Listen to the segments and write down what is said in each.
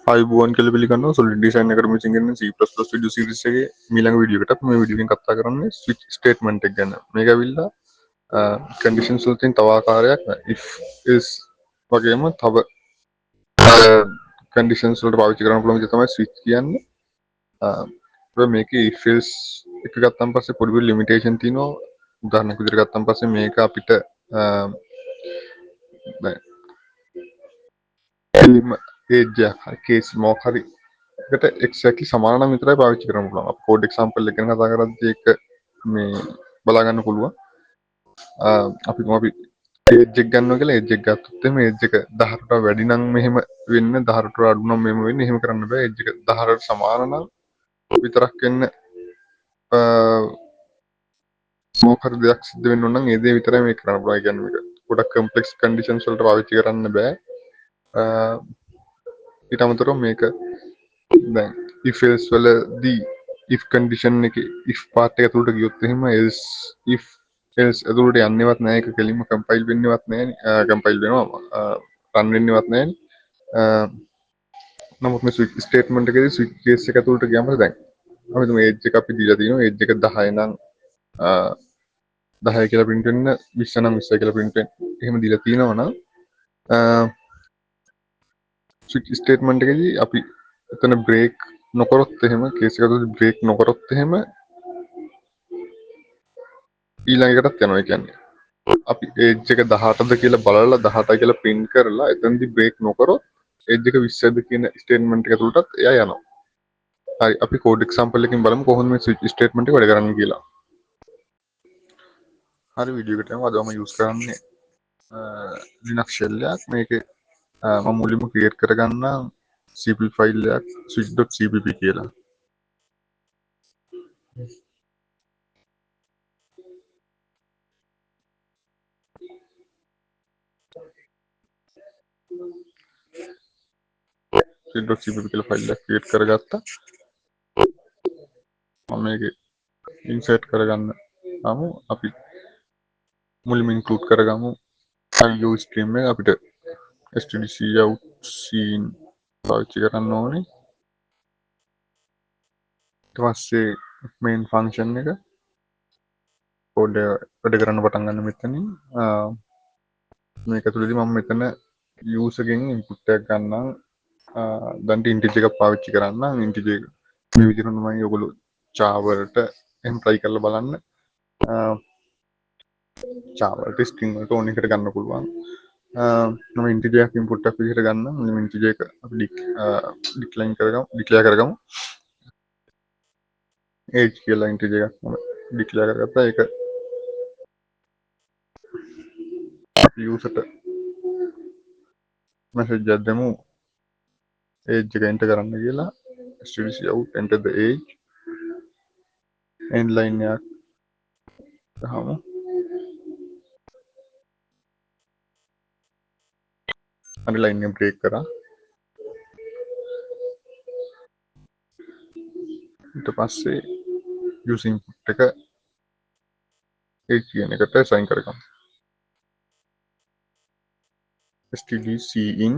ආයුබෝවන් කියලා පිළිගන්නවා Solid Design Academy එකෙන් C++ video series එකේ ඊළඟ වීඩියෝ එකටත් මේ වීඩියෝ එකෙන් කතා කරන්නේ switch statement එක ගැන. මේක ඇවිල්ලා conditions වලින් තව ආකාරයක් if is වගේම තව conditions වලට පාවිච්චි කරන්න පුළුවන් විදිහ තමයි switch කියන්නේ. මේකේ if else එක ගත්තන් පස්සේ පොඩි පොඩි limitation තියෙනවා. උදාහරණයක් විදිහට ගත්තන් පස්සේ මේක අපිට age එකක් හරි case මොකක් හරි එකට exactly සමාන නම් විතරයි පාවිච්චි කරන්න පුළුවන්. අපි code example එක ගැන කතා කරද්දී ඒක මේ බලා ගන්න පුළුවන්. අපි age එක ගන්නවා කියලා age එක ගත්තොත් එimhe age එක 18ට වැඩි නම් මෙහෙම වෙන්නේ 18ට අඩු නම් මෙහෙම වෙන්නේ. එහෙම කරන්න බෑ. age එක 18ට සමාන නම් විතරක් වෙන්න මොකක් හරි දෙයක් සිද්ධ වෙන්න ඕන නම් ඒ දේ විතරයි මේක කරන්න පුළුවන්. ඒ කියන්නේ මේක ගොඩක් complex conditions වලට පාවිච්චි කරන්න බෑ. ඊට අමතරව මේක දැන් if else වලදී if condition එකේ if part එක ඇතුළට ගියොත් එහෙම else if else ඇතුළට යන්නේවත් නැහැ. ඒක කෙලින්ම compile වෙන්නේවත් නැහැ. compile වෙනවා run වෙන්නේවත් නැහැ. නමුත් මේ switch statement එකේදී switch case එක ඇතුළට ගියාම දැන් අපි තුමු age එක අපි දීලා තියෙනවා. age එක 10 නම් 10 කියලා print වෙන්න 20 නම් 20 කියලා print වෙන්න. එහෙම දීලා තියෙනවා නම් switch statement එකේදී අපි එතන break නොකරොත් එහෙම case එක ඇතුළේ break නොකරොත් එහෙම ඊළඟටත් යනවා. ඒ කියන්නේ අපි age එක 18ද කියලා බලලා 18යි කියලා print කරලා එතනදී break නොකරොත් age එක 20ද කියන statement එක ඇතුළටත් එයා යනවා. හරි අපි code example එකකින් බලමු කොහොමද මේ switch statement එක වැඩ කරන්නේ කියලා. හරි වීඩියෝ එකට යමු. අද මම use කරන්නේ Linux shell එකක්. මේකේ මම මුලින්ම create කරගන්න cpp file එකක් switch.cpp කියලා. switch.cpp කියලා file එකක් create කරගත්තා. මම මේකේ insert කරගන්න අපි මුලින්ම include කරගමු IO stream එක අපිට stdcout scene පාවිච්චි කරන්න ඕනේ. ඊට පස්සේ main function එක code වැඩ කරන්න පටන් ගන්න මෙතනින්. මේක ඇතුළේදී මම මෙතන user ගෙන් input එකක් ගන්නම්. දැන් integer එකක් පාවිච්චි කරන්නම්. integer මේ විදිහට තමයි ඔයගොල්ලෝ Java වලට එහෙම try කරලා බලන්න. Java වලට string වලට ඕන එකට ගන්න පුළුවන්. මම integer එකක් input එකක් විදිහට ගන්නම්. මේ integer එක අපි declare කරගමු. age කියලා integer එකක් මම declare කරගත්තා. ඒක අපි user ට message එකක් දෙමු. age එක enter කරන්න කියලා. stdcout enter the age end line එකක් ගහමු. අර line එක break කරා. ඊට පස්සේ user input එක age කියන එකට assign කරගමු. stdcin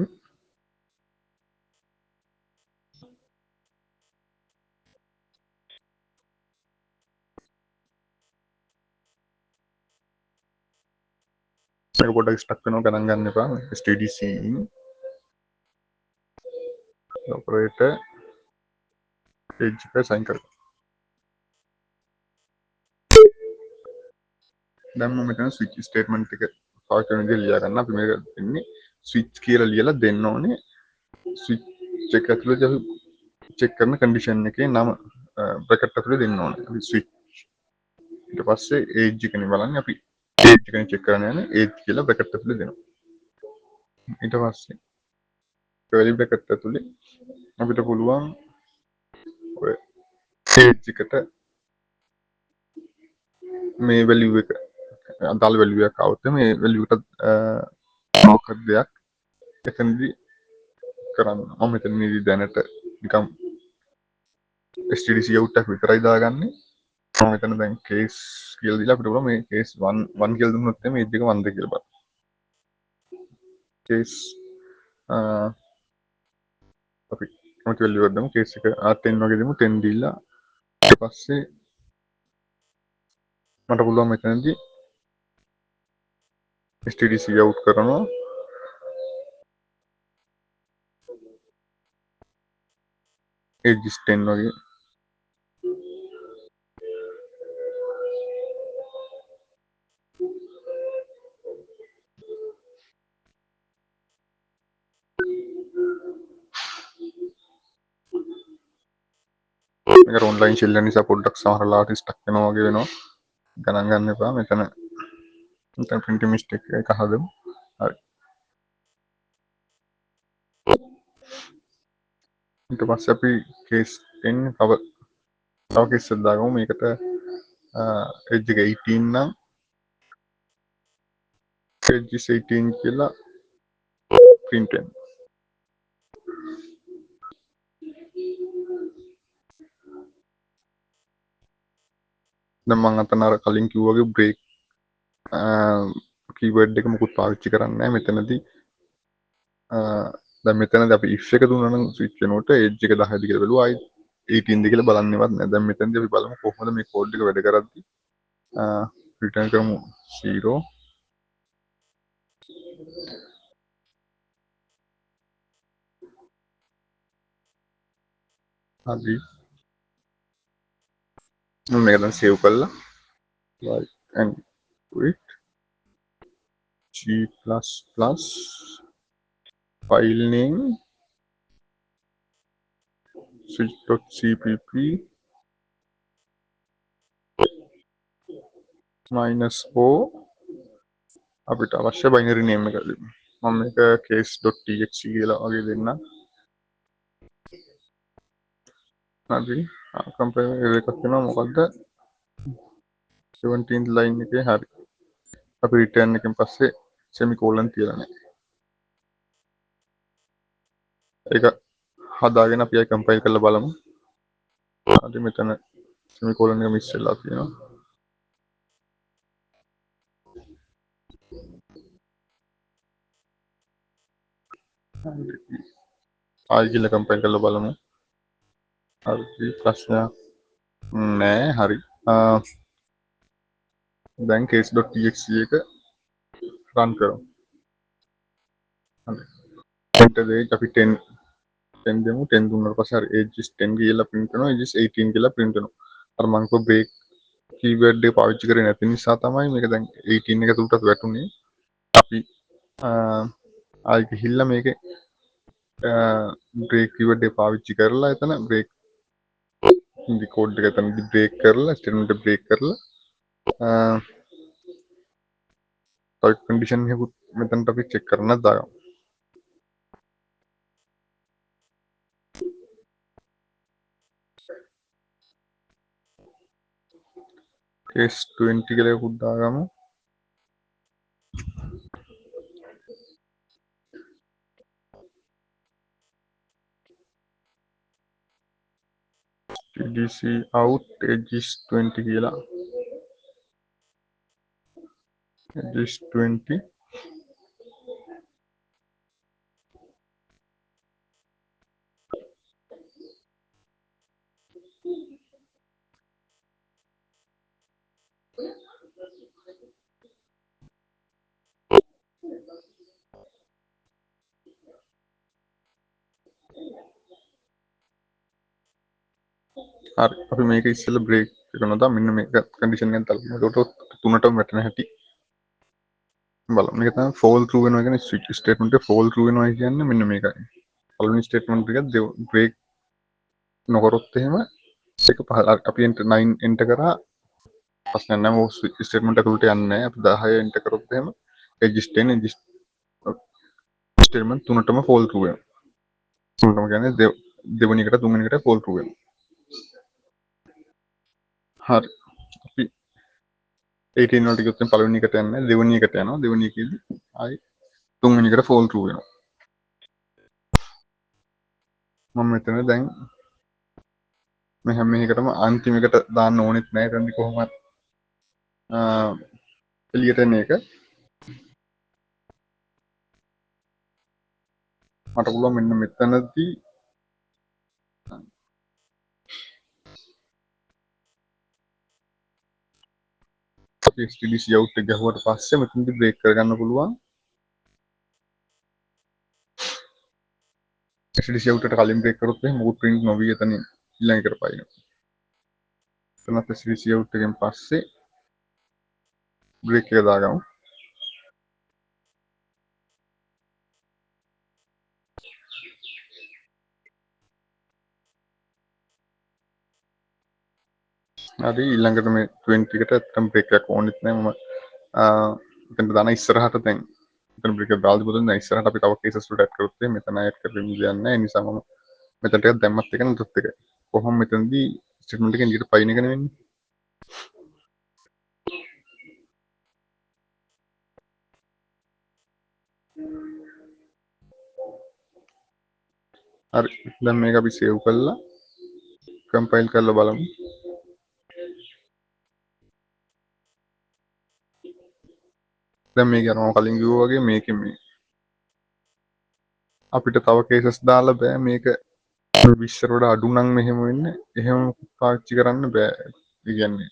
මේක පොඩ්ඩක් ස්ටක් වෙනවා ගණන් ගන්න එපා. stdcin operator age එක assign කරගමු. දැන් මම මෙතන switch statement එක පාවිච්චි කරන විදිහ ලියා ගන්න. අපි මේක දෙන්නේ switch කියලා ලියලා දෙන්න ඕනේ. switch එක ඇතුළේ අපි check කරන condition එකේ නම bracket ඇතුළේ දෙන්න ඕනේ. අපි switch ඊට පස්සේ age එකනේ බලන්නේ. අපි age එකනේ check කරන්න යන්නේ. age කියලා bracket ඇතුළේ දෙනවා. ඊට පස්සේ curly bracket ඇතුළේ අපිට පුළුවන් ඔය age එකට මේ value එක අදාළ value එකක් આવුත් මේ value එකට මොකක් දෙයක් එතනදී කරන්න. මම මෙතනදී දැනට නිකම් stdcout එක විතරයි දාගන්නේ. මම මෙතන දැන් case කියලා දීලා අපිට පුළුවන් මේ case 1 කියලා දුන්නොත් එමේ age එක 1ද කියලා බලන්න. case අපි කැමති වෙලෙ ඉවරදමු කේස් එක R10 වගේ දෙමු 10 දීලා ඊට පස්සේ මට පුළුවන් මෙතනදී STDC out කරනවා edges 10 වගේ මේක ඔන්ලයින් ෂෙල් එක නිසා පොඩ්ඩක් සමහරලාට ස්ටක් වෙනවා වගේ වෙනවා ගණන් ගන්න එපා මෙතන print mistake එක හදමු හරි ඊට පස්සේ අපි case 10 තව case එකක් දාගමු මේකට edge එක 18 නම් edges 18 කියලා print වෙනවා දැන් මම අතන අර කලින් කිව්වා වගේ break keyword එක මොකුත් පාවිච්චි කරන්නේ නැහැ මෙතනදී දැන් මෙතනදී අපි if එක දුන්නා නම් switch වෙනකොට edge එක 10ද කියලා බලුවා ආයි 18ද කියලා බලන්නේවත් නැහැ දැන් මෙතනදී අපි බලමු කොහොමද මේ කෝඩ් එක වැඩ කරද්දී return කරමු 0 හරි මම මේක දැන් save කරලා right and quit G++ file name switch.cpp -o අපිට අවශ්‍ය binary name එක දෙන්න. මම මේක case.txt කියලා වගේ දෙන්න. හරි. කම්පයිලර් එකක් වෙනවා මොකද්ද? 17th line එකේ හරි. අපි return එකෙන් පස්සේ semicolon තියලා නැහැ. ඒක හදාගෙන අපි ආයි කම්පයිල් කරලා බලමු. හරි මෙතන semicolon එක මිස් වෙලා තියෙනවා. ආයි කියලා කම්පයිල් කරලා බලමු. හරි ප්‍රශ්නයක් නෑ හරි. දැන් case.txt එක run කරමු. හරි. enter the age අපි 10 දෙමු 10 දුන්නාට පස්සේ හරි ages 10 කියලා print වෙනවා ages 18 කියලා print වෙනවා. අර මම කිව්ව break keyword එක පාවිච්චි කරේ නැති නිසා තමයි මේක දැන් 18 එක තුලටත් වැටුනේ. අපි ආයි ගිහිල්ලා මේකේ break keyword එක පාවිච්චි කරලා එතන break ඉන්දි කෝඩ් එක එතනදි break කරලා statement එක break කරලා තව condition එකකුත් මෙතනට අපි check කරන්නත් දාගමු. case 20 කියලා එකකුත් දාගමු. TDC out edges 20 කියලා edges 20 හරි අපි මේක ඉස්සෙල්ලා break එක නොදා මෙන්න මේක condition එකෙන් තලමු. ඒකට තුනටම වැටෙන හැටි බලමු. මේක තමයි fall through වෙනවා කියන්නේ switch statement එක fall through වෙනවා කියන්නේ මෙන්න මේකයි. පළවෙනි statement එක break නොකරොත් එහෙම ඒක අපි 9 enter කරා ප්‍රශ්නයක් නැහැ. මොකද switch statement එක උඩට යන්නේ නැහැ. අපි 10 enter කරොත් එහෙම edges 10 edges statement තුනටම fall through වෙනවා. තුනටම කියන්නේ දෙවෙනි එකට තුන්වෙනි එකට fall through වෙනවා. හරි. අපි 18 වලට ගියොත් පළවෙනි එකට යන්නේ දෙවෙනි එකට යනවා. දෙවෙනි එකේදී ආයි තුන්වෙනි එකට fall through වෙනවා. මම මෙතන දැන් මේ හැම එකටම අන්තිම එකට දාන්න ඕනෙත් නැහැ. එතනදි කොහොමද එළියට එන එක මට පුළුවන් මෙන්න මෙතනදී අපි STDC out එක ගහුවට පස්සේ මෙතනදී බ්‍රේක් කරගන්න පුළුවන්. STDC out එකට කලින් බ්‍රේක් කරොත් එහෙනම් මොකද print නොවි එතන ඊළඟ එකට පයින්න. එතනත් STDC out එකෙන් පස්සේ බ්‍රේක් එක දාගමු. හරි ඊළඟට මේ 20 එකට ඇත්තටම බ්‍රේක් එකක් ඕනෙත් නැහැ. මම එතන දාන ඉස්සරහට දැන් මෙතන බ්‍රේක් එක දාලා තිබුණා. දැන් ඉස්සරහට අපි තව කේසස් වලට ඇඩ් කරොත් මෙතන ඇඩ් කරගෙන යන්නේ නැහැ. ඒ නිසා මම මෙතන ටිකක් දැම්මත් එක නතත් එක. කොහොම මෙතනදී ස්ටේට්මන්ට් එකෙන් ඊට පයින් එකනේ වෙන්නේ. හරි දැන් මේක අපි සේව් කරලා කම්පයිල් කරලා බලමු. දැන් මේක යනවා කලින් කිව්වා වගේ මේකෙන් මේ අපිට තව කේසස් දාලා බෑ මේක 20ට වඩා අඩු නම් මෙහෙම වෙන්නේ. එහෙම පාවිච්චි කරන්න බෑ. ඒ කියන්නේ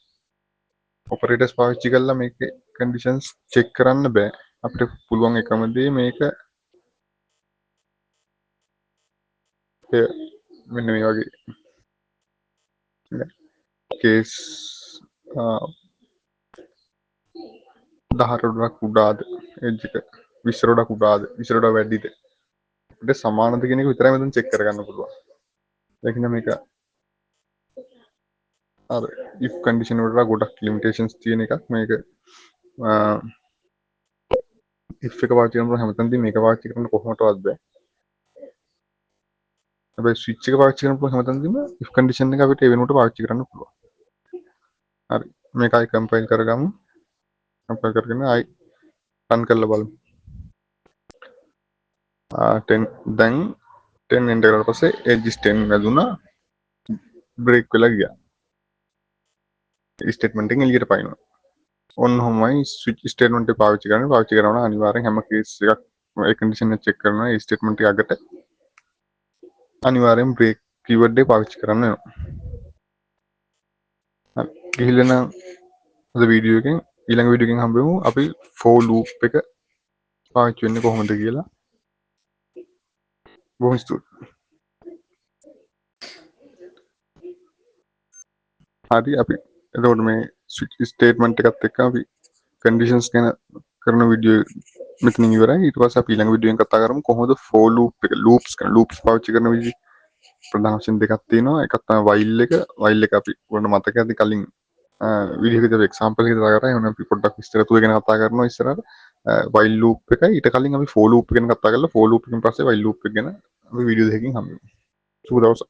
ඔපරේටර්ස් පාවිච්චි කරලා මේකේ කන්ඩිෂන්ස් චෙක් කරන්න බෑ. අපිට පුළුවන් එකම දේ මේක මෙන්න මේ වගේ කේස් 10ට වඩා කුඩාද එජ් එක 20ට වඩා කුඩාද 20ට වඩා වැඩිද අපිට සමානද කියන එක විතරයි මෙතන චෙක් කරගන්න පුළුවන්. ඒකින මේක අර if condition වලට ගොඩක් limitations තියෙන එකක් මේක if එක පාවිච්චි කරනකොට හැමතැනදී මේක පාවිච්චි කරන්න කොහොමදවත් බෑ. හැබැයි switch එක පාවිච්චි කරනකොට හැමතැනදීම if condition එක අපිට ඒ වෙනුවට පාවිච්චි කරන්න පුළුවන්. හරි මේක ආයි කම්පයිල් කරගමු. කම්පයිල් කරගෙන ආයි රන් කරලා බලමු. 10 දැන් 10 එන්ටර් කරලා පස්සේ edges 10 වැදුනා බ්‍රේක් වෙලා ගියා. ස්ටේට්මන්ට් එකෙන් එළියට පයින්නවා. ඔන්න ඔහොමයි ස්විච් ස්ටේට්මන්ට් එක පාවිච්චි කරනවා. පාවිච්චි කරනවා නම් අනිවාර්යෙන් හැම කේස් එකක් ඒ කන්ඩිෂන් එක චෙක් කරනවා. ඒ ස්ටේට්මන්ට් එක අගට අනිවාර්යෙන් බ්‍රේක් කීවර්ඩ් එක පාවිච්චි කරන්න වෙනවා. හරි. ගිහිල්ලා නම් අද වීඩියෝ එකෙන් ඊළඟ වීඩියෝ එකෙන් හම්බෙමු. අපි for loop එක පාවිච්චි වෙන්නේ කොහොමද කියලා. බොහොම ස්තුතියි. හරි අපි එතකොට මේ ස්විච් ස්ටේට්මන්ට් එකත් එක්ක අපි කන්ඩිෂන්ස් ගැන කරන වීඩියෝ මෙතනින් ඉවරයි. ඊට පස්සේ අපි ඊළඟ වීඩියෝ එකෙන් කතා කරමු කොහොමද for loop එක loops පාවිච්චි කරන විදිහ. ප්‍රධාන වශයෙන් දෙකක් තියෙනවා. එකක් තමයි while එක. while එක අපි ඔයාලට මතක ඇති කලින් වීඩියෝ එකේ එක්සැම්පල් එකක් දාලා කරා. එහෙනම් අපි පොඩ්ඩක් විස්තර තුව ගැන කතා කරනවා ඉස්සරහට. while loop එකයි ඊට කලින් අපි for loop ගැන කතා කරලා for loop එකෙන් පස්සේ while loop එක ගැන අපි වීඩියෝ දෙකකින් හම්බෙමු. සුබ දවසක්.